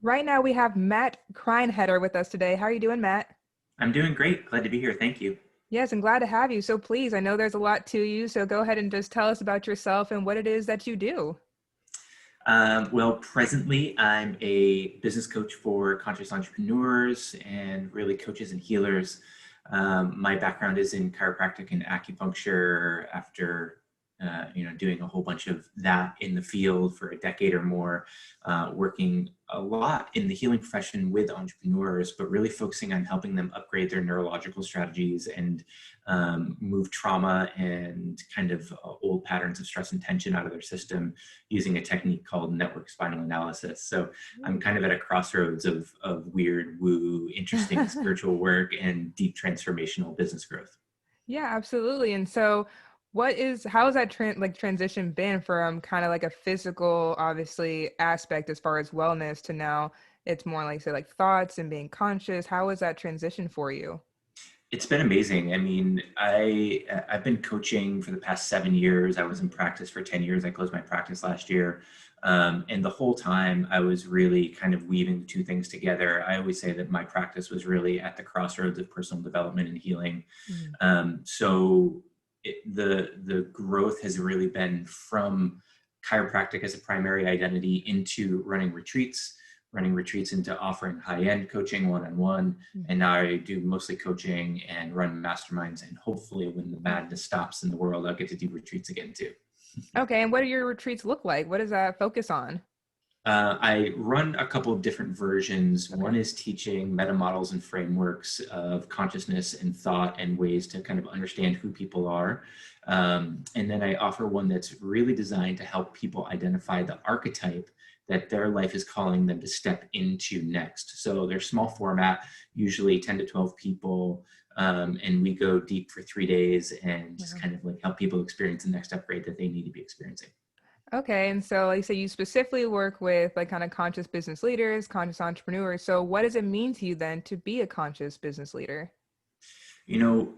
Right now we have Matt Kreinheder with us today. How are you doing, Matt? I'm doing great. Glad to be here. Thank you. Yes, I'm glad to have you. So please, I know there's a lot to you, so go ahead and just tell us about yourself and what it is that you do. Well, presently, I'm a business coach for conscious entrepreneurs and really coaches and healers. My background is in chiropractic and acupuncture after doing a whole bunch of that in the field for a decade or more, working a lot in the healing profession with entrepreneurs, but really focusing on helping them upgrade their neurological strategies and move trauma and kind of old patterns of stress and tension out of their system using a technique called network spinal analysis. So I'm kind of at a crossroads of weird, woo, interesting spiritual work and deep transformational business growth. Yeah, absolutely. And so how has that transition been from kind of like a physical, obviously, aspect as far as wellness to now it's more like say like thoughts and being conscious. How was that transition for you? It's been amazing. I mean, I've been coaching for the past 7 years. I was in practice for 10 years. I closed my practice last year. And the whole time I was really kind of weaving the two things together. I always say that my practice was really at the crossroads of personal development and healing. Mm. The growth has really been from chiropractic as a primary identity into running retreats into offering high-end coaching one-on-one. And now I do mostly coaching and run masterminds. And hopefully when the madness stops in the world, I'll get to do retreats again too. Okay, and what do your retreats look like? What does that focus on? I run a couple of different versions. Okay. One is teaching meta models and frameworks of consciousness and thought and ways to kind of understand who people are. And then I offer one that's really designed to help people identify the archetype that their life is calling them to step into next. So they're small format, usually 10 to 12 people. And we go deep for 3 days and just Wow. kind of like help people experience the next upgrade that they need to be experiencing. Okay, and so like you say you specifically work with like kind of conscious business leaders, conscious entrepreneurs. So what does it mean to you then to be a conscious business leader? You know,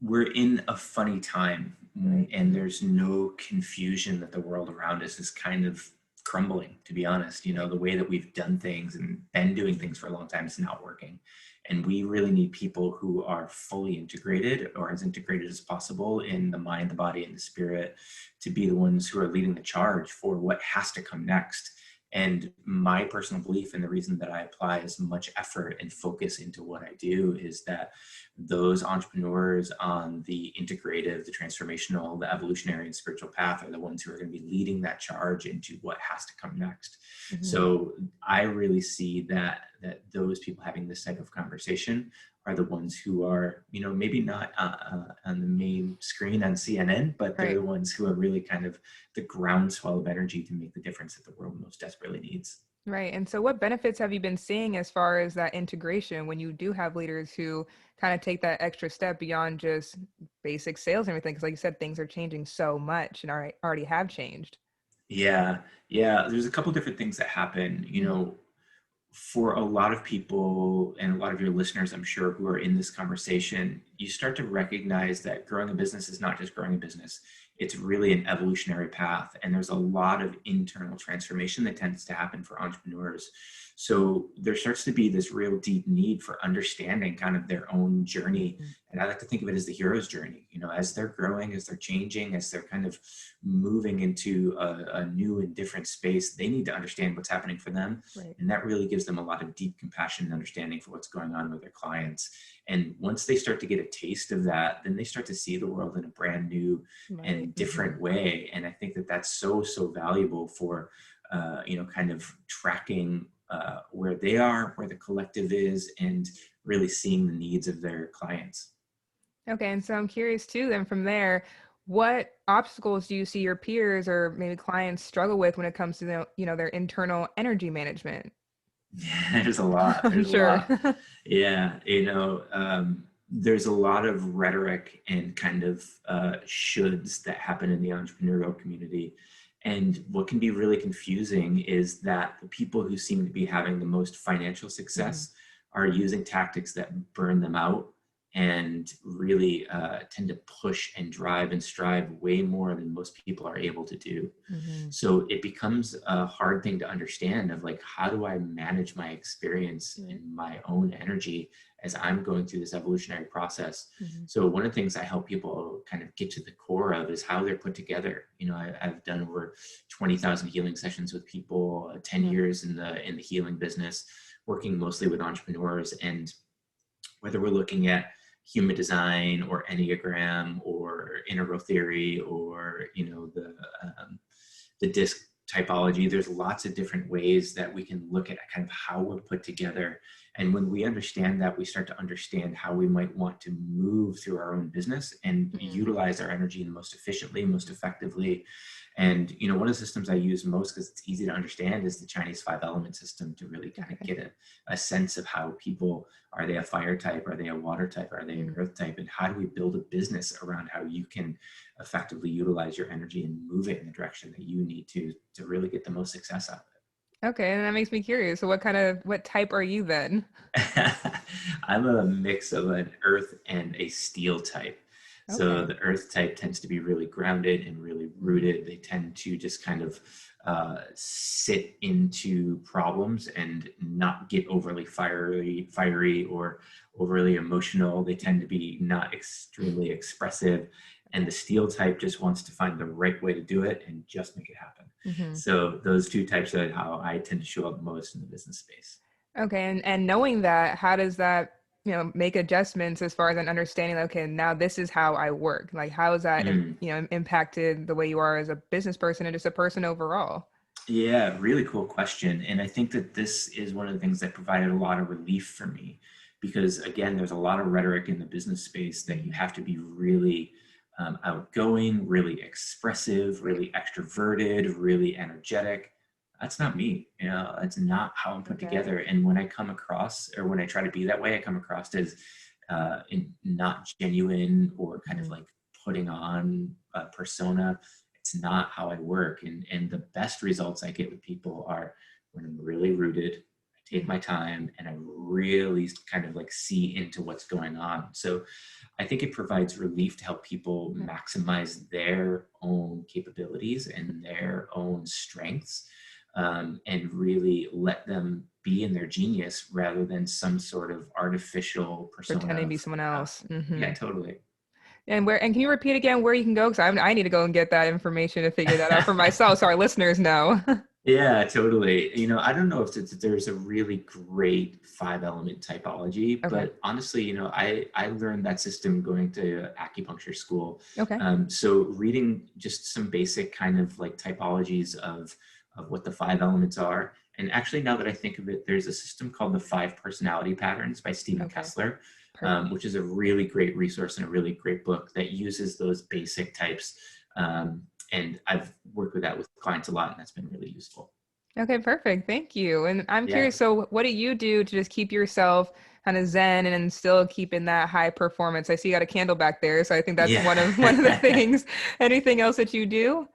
we're in a funny time, Right. and there's no confusion that the world around us is kind of crumbling, to be honest. The way that we've done things and been doing things for a long time is not working. And we really need people who are fully integrated or as integrated as possible in the mind, the body, and the spirit to be the ones who are leading the charge for what has to come next. And my personal belief, and the reason that I apply as much effort and focus into what I do, is that those entrepreneurs on the integrative, the transformational, the evolutionary, and spiritual path are the ones who are going to be leading that charge into what has to come next. Mhm. So I really see that those people having this type of conversation are the ones who are, maybe not on the main screen on CNN, but they're Right. the ones who are really kind of the groundswell of energy to make the difference that the world most desperately needs. Right. And so what benefits have you been seeing as far as that integration when you do have leaders who kind of take that extra step beyond just basic sales and everything? Because like you said, things are changing so much and already have changed. Yeah, yeah. There's a couple different things that happen. Mhm. For a lot of people and a lot of your listeners, I'm sure, who are in this conversation, you start to recognize that growing a business is not just growing a business. It's really an evolutionary path. And there's a lot of internal transformation that tends to happen for entrepreneurs. So there starts to be this real deep need for understanding kind of their own journey. Mhm. And I like to think of it as the hero's journey, as they're growing, as they're changing, as they're kind of moving into a new and different space, they need to understand what's happening for them. Right. And that really gives them a lot of deep compassion and understanding for what's going on with their clients. And once they start to get a taste of that, then they start to see the world in a brand new Right. and different way. And I think that that's so, so valuable for, kind of tracking where they are, where the collective is, and really seeing the needs of their clients. Okay. And so I'm curious too, then from there, what obstacles do you see your peers or maybe clients struggle with when it comes to their internal energy management? There's a lot. I'm There's a sure. lot. Yeah. There's a lot of rhetoric and kind of shoulds that happen in the entrepreneurial community. And what can be really confusing is that the people who seem to be having the most financial Mhm. success are using tactics that burn them out and really tend to push and drive and strive way more than most people are able to do. Mm-hmm. So it becomes a hard thing to understand of like, how do I manage my experience Right. and my own energy as I'm going through this evolutionary process? Mm-hmm. So one of the things I help people kind of get to the core of is how they're put together. You know, I've done over 20,000 healing sessions with people, 10 Mm-hmm. years in the healing business, working mostly with entrepreneurs. And whether we're looking at human design or Enneagram or integral theory or, you know, the disc typology, there's lots of different ways that we can look at kind of how we're put together. And when we understand that, we start to understand how we might want to move through our own business and utilize our energy the most efficiently, most effectively. And, you know, one of the systems I use most because it's easy to understand is the Chinese 5-element system, to really kind of get a sense of how people, are they a fire type? Are they a water type? Are they an earth type? And how do we build a business around how you can effectively utilize your energy and move it in the direction that you need to really get the most success out of Okay, and that makes me curious. So what type are you then? it. I'm a mix of an earth and a steel type. So Okay. the earth type tends to be really grounded and really rooted. They tend to just kind of sit into problems and not get overly fiery or overly emotional. They tend to be not extremely expressive. And the steel type just wants to find the right way to do it and just make it happen. Mm-hmm. So those two types are how I tend to show up most in the business space. Okay, and knowing that, how does that, make adjustments as far as an understanding, okay, now this is how I work. Like, how has that, Mm. impacted the way you are as a business person and just a person overall? Yeah, really cool question. And I think that this is one of the things that provided a lot of relief for me because, again, there's a lot of rhetoric in the business space that you have to be really outgoing, really expressive, Right. really extroverted, really energetic. That's not me. You know, that's not how I'm put Okay. together. And when I come across, or when I try to be that way, I come across as not genuine or kind of Mm-hmm. like putting on a persona. It's not how I work. And the best results I get with people are when I'm really rooted, I take my time and I really kind of like see into what's going on. So I think it provides relief to help people maximize their own capabilities and their own strengths, and really let them be in their genius rather than some sort of artificial persona Pretending to be of, someone uh, else. yeah, totally. And can you repeat again where you can go? Because I need to go and get that information to figure that out for myself, so our listeners know. Yeah, totally. You know, I don't know if there's a really great 5-element typology, Okay. but honestly, you know, I learned that system going to acupuncture school. Okay. So reading just some basic kind of like typologies of what the 5 elements are. And actually, now that I think of it, there's a system called the 5 personality patterns by Stephen Okay. Kessler, Perfect. which is a really great resource and a really great book that uses those basic types. And I've worked with that with clients a lot, and that's been really useful. Okay, perfect. Thank you. And I'm Yeah. curious, so what do you do to just keep yourself kind of zen and still keeping that high performance? I see you got a candle back there, so I think that's one of the Yeah. things. Anything else that you do?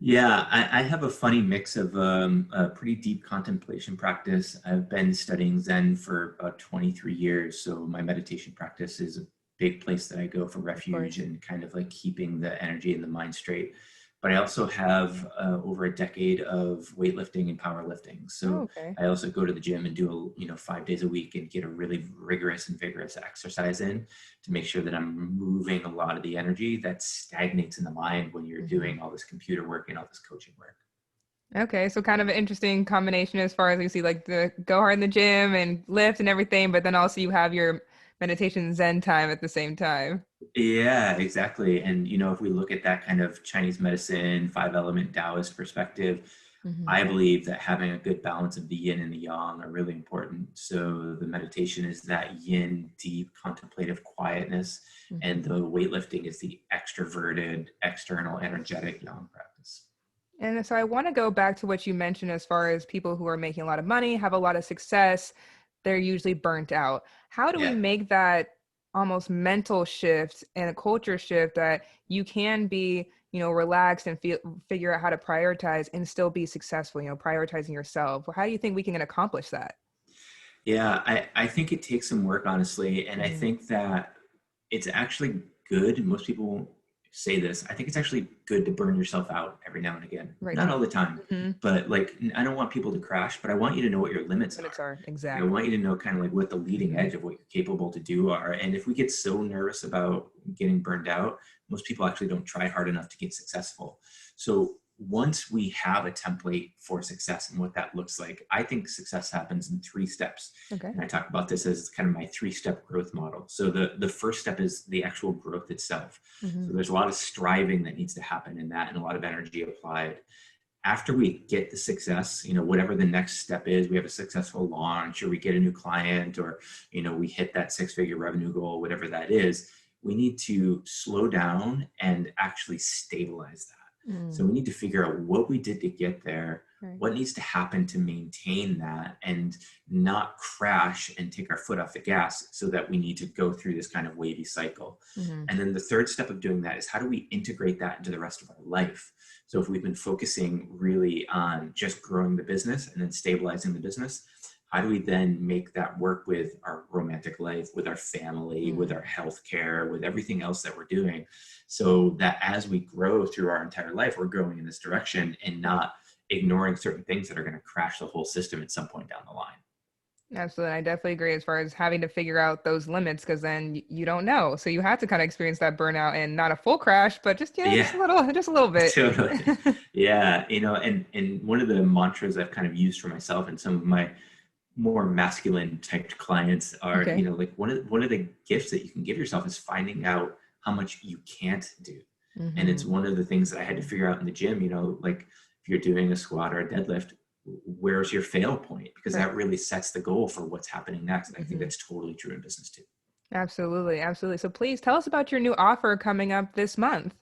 Yeah, I have a funny mix of a pretty deep contemplation practice. I've been studying Zen for about 23 years, so my meditation practice is a big place that I go for Of refuge course. and kind of like keeping the energy and the mind straight. But I also have over a decade of weightlifting and powerlifting. Oh, So okay. I also go to the gym and do 5 days a week and get a really rigorous and vigorous exercise in to make sure that I'm moving a lot of the energy that stagnates in the mind when you're Hmm. doing all this computer work and all this coaching work. Okay, so kind of an interesting combination as far as you see, like the go hard in the gym and lift and everything, but then also you have your meditation zen time at the same time. Yeah, exactly. And if we look at that kind of Chinese medicine, 5-element Taoist perspective, Hmm. I believe that having a good balance of the yin and the yang are really important. So the meditation is that yin, deep, contemplative quietness, and Hmm. the weightlifting is the extroverted, external, energetic yang practice. And so I want to go back to what you mentioned as far as people who are making a lot of money, have a lot of success, they're usually burnt out. How do we Yeah. make that almost mental shift and a culture shift that you can be, relaxed and figure out how to prioritize and still be successful, prioritizing yourself? How do you think we can accomplish that? Yeah, I think it takes some work, honestly. And I Hmm. think that It's actually good. Most people won't say this. I think it's actually good to burn yourself out every now and again. Right. Not all the time, Mm-hmm. but like, I don't want people to crash, but I want you to know what your limits Limits are. are I exactly. want you to know kind of like what the leading edge of what you're capable to do are. And if we get so nervous about getting burned out, most people actually don't try hard enough to get successful. So once we have a template for success and what that looks like, I think success happens in 3 steps. Okay. And I talk about this as kind of my 3-step growth model. So the first step is the actual growth itself. Mm-hmm. So there's a lot of striving that needs to happen in that and a lot of energy applied. After we get the success, whatever the next step is, we have a successful launch or we get a new client or, we hit that 6-figure revenue goal, whatever that is, we need to slow down and actually stabilize that. So we need to figure out what we did to get there, Right. what needs to happen to maintain that and not crash and take our foot off the gas so that we need to go through this kind of wavy cycle. Mm-hmm. And then the third step of doing that is how do we integrate that into the rest of our life? So if we've been focusing really on just growing the business and then stabilizing the business, how do we then make that work with our romantic life, with our family, with our healthcare, with everything else that we're doing, so that as we grow through our entire life, we're growing in this direction and not ignoring certain things that are going to crash the whole system at some point down the line. Absolutely. I definitely agree as far as having to figure out those limits because then you don't know. So you have to kind of experience that burnout and not a full crash, but just Yeah, just a little bit. totally. Yeah, and one of the mantras I've kind of used for myself and some of my more masculine type clients are, Okay. like one of the gifts that you can give yourself is finding out how much you can't do. And it's one of the things that I had to figure out in the gym, like if you're doing a squat or a deadlift, where's your fail point? Because Right. that really sets the goal for what's happening next. And I think that's totally true in business too. Absolutely. Absolutely. So please tell us about your new offer coming up this month.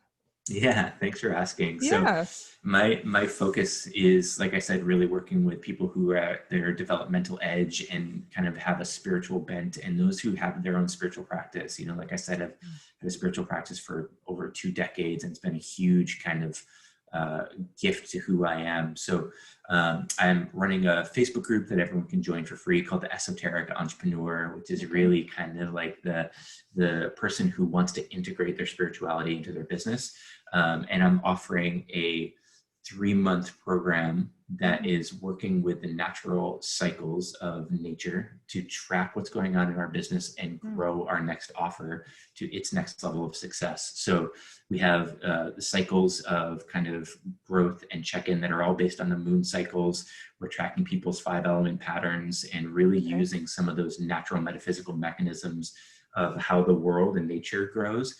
Yeah, thanks for asking. So Yeah. my focus is, like I said, really working with people who are at their developmental edge and kind of have a spiritual bent, and those who have their own spiritual practice. Like I said, I've had a spiritual practice for over 2 decades, and it's been a huge kind of gift to who I am. So I'm running a Facebook group that everyone can join for free called the Esoteric Entrepreneur, which is really kind of like the person who wants to integrate their spirituality into their business. And I'm offering a 3-month program that is working with the natural cycles of nature to track what's going on in our business and grow our next offer to its next level of success. So we have the cycles of kind of growth and check-in that are all based on the moon cycles. We're tracking people's 5-element patterns and really using some of those natural metaphysical mechanisms of how the world and nature grows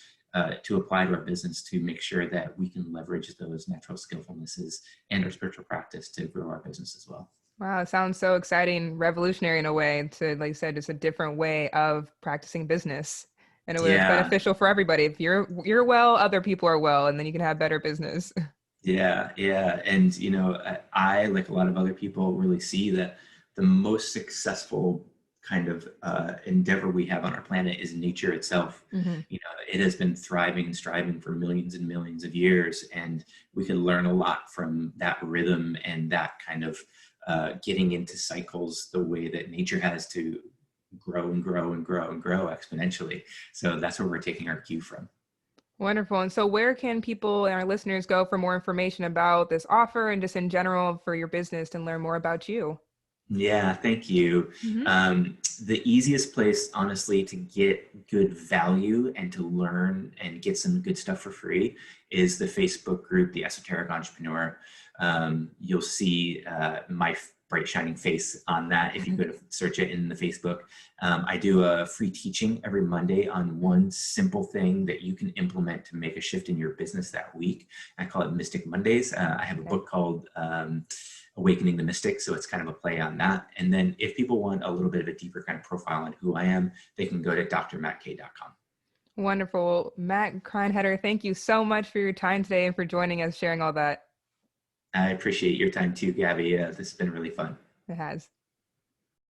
to apply to our business to make sure that we can leverage those natural skillfulnesses and our spiritual practice to grow our business as well. Wow, it sounds so exciting, revolutionary in a way to, like you said, just a different way of practicing business in a way that's Yeah, beneficial for everybody. If you're well, other people are well, and then you can have better business. yeah. And, I, like a lot of other people, really see that the most successful kind of endeavor we have on our planet is nature itself. It has been thriving and striving for millions and millions of years, and we can learn a lot from that rhythm and that kind of getting into cycles the way that nature has to grow and grow and grow and grow exponentially. So that's where we're taking our cue from. Wonderful. And so where can people and our listeners go for more information about this offer and just in general for your business and learn more about you? Yeah, thank you. The easiest place, honestly, to get good value and to learn and get some good stuff for free is the Facebook group, the Esoteric Entrepreneur. You'll see my bright shining face on that if you go to search it in the Facebook. I do a free teaching every Monday on one simple thing that you can implement to make a shift in your business that week. I call it Mystic Mondays. I have a book called Awakening the Mystic, so it's kind of a play on that. And then if people want a little bit of a deeper kind of profile on who I am, they can go to drmattkay.com. Wonderful. Matt Kreinheder, thank you so much for your time today and for joining us, sharing all that. I appreciate your time too, Gabby. This has been really fun. It has.